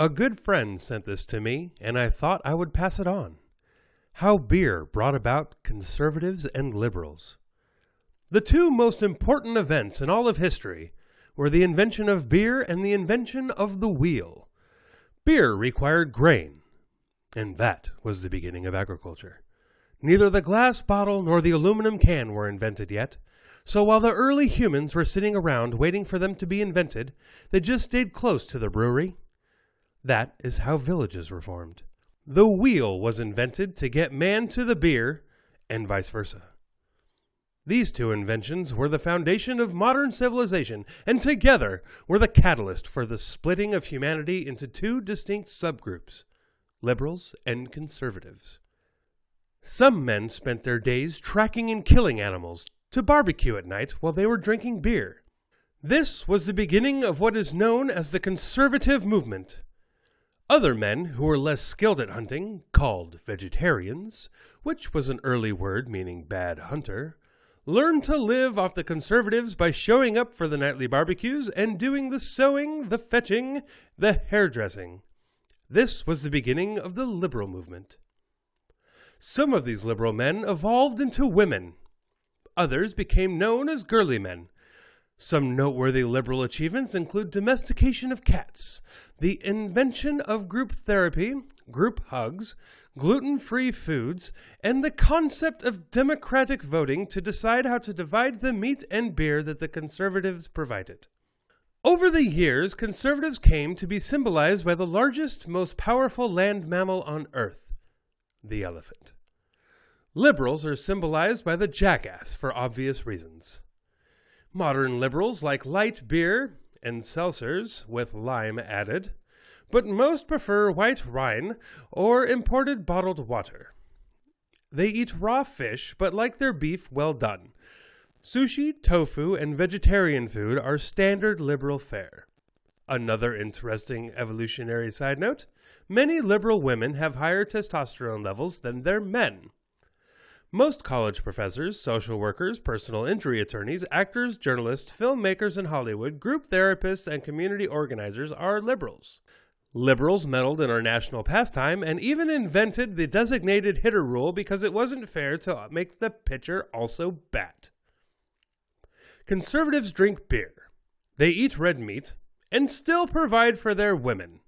A good friend sent this to me, and I thought I would pass it on. How beer brought about conservatives and liberals. The two most important events in all of history were the invention of beer and the invention of the wheel. Beer required grain, and that was the beginning of agriculture. Neither the glass bottle nor the aluminum can were invented yet, so while the early humans were sitting around waiting for them to be invented, they just stayed close to the brewery. That is how villages were formed. The wheel was invented to get man to the beer, and vice versa. These two inventions were the foundation of modern civilization, and together were the catalyst for the splitting of humanity into two distinct subgroups, liberals and conservatives. Some men spent their days tracking and killing animals to barbecue at night while they were drinking beer. This was the beginning of what is known as the conservative movement. Other men who were less skilled at hunting, called vegetarians, which was an early word meaning bad hunter, learned to live off the conservatives by showing up for the nightly barbecues and doing the sewing, the fetching, the hairdressing. This was the beginning of the liberal movement. Some of these liberal men evolved into women. Others became known as girly men. Some noteworthy liberal achievements include domestication of cats, the invention of group therapy, group hugs, gluten-free foods, and the concept of democratic voting to decide how to divide the meat and beer that the conservatives provided. Over the years, conservatives came to be symbolized by the largest, most powerful land mammal on Earth, the elephant. Liberals are symbolized by the jackass for obvious reasons. Modern liberals like light beer and seltzers with lime added, but most prefer white wine or imported bottled water. They eat raw fish but like their beef well done. Sushi, tofu, and vegetarian food are standard liberal fare. Another interesting evolutionary side note, many liberal women have higher testosterone levels than their men. Most college professors, social workers, personal injury attorneys, actors, journalists, filmmakers in Hollywood, group therapists, and community organizers are liberals. Liberals meddled in our national pastime and even invented the designated hitter rule because it wasn't fair to make the pitcher also bat. Conservatives drink beer. They eat red meat and still provide for their women.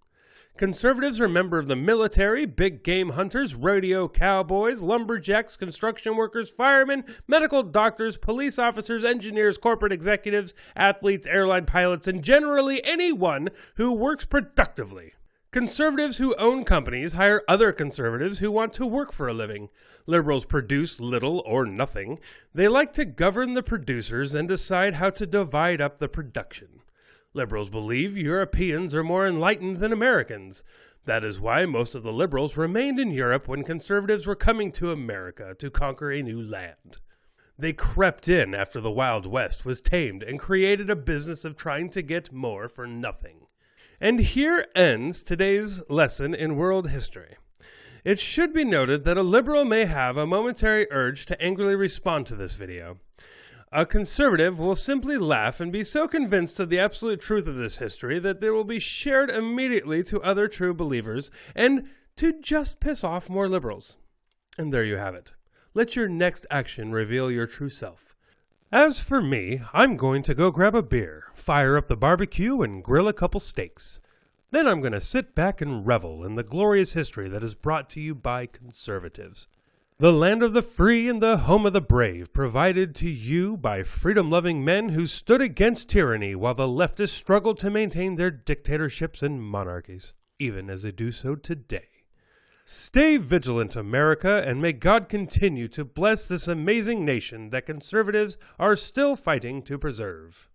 Conservatives are members of the military, big game hunters, rodeo cowboys, lumberjacks, construction workers, firemen, medical doctors, police officers, engineers, corporate executives, athletes, airline pilots, and generally anyone who works productively. Conservatives who own companies hire other conservatives who want to work for a living. Liberals produce little or nothing. They like to govern the producers and decide how to divide up the production. Liberals believe Europeans are more enlightened than Americans. That is why most of the liberals remained in Europe when conservatives were coming to America to conquer a new land. They crept in after the Wild West was tamed and created a business of trying to get more for nothing. And here ends today's lesson in world history. It should be noted that a liberal may have a momentary urge to angrily respond to this video. A conservative will simply laugh and be so convinced of the absolute truth of this history that it will be shared immediately to other true believers and to just piss off more liberals. And there you have it. Let your next action reveal your true self. As for me, I'm going to go grab a beer, fire up the barbecue, and grill a couple steaks. Then I'm going to sit back and revel in the glorious history that is brought to you by conservatives. The land of the free and the home of the brave, provided to you by freedom-loving men who stood against tyranny while the leftists struggled to maintain their dictatorships and monarchies, even as they do so today. Stay vigilant, America, and may God continue to bless this amazing nation that conservatives are still fighting to preserve.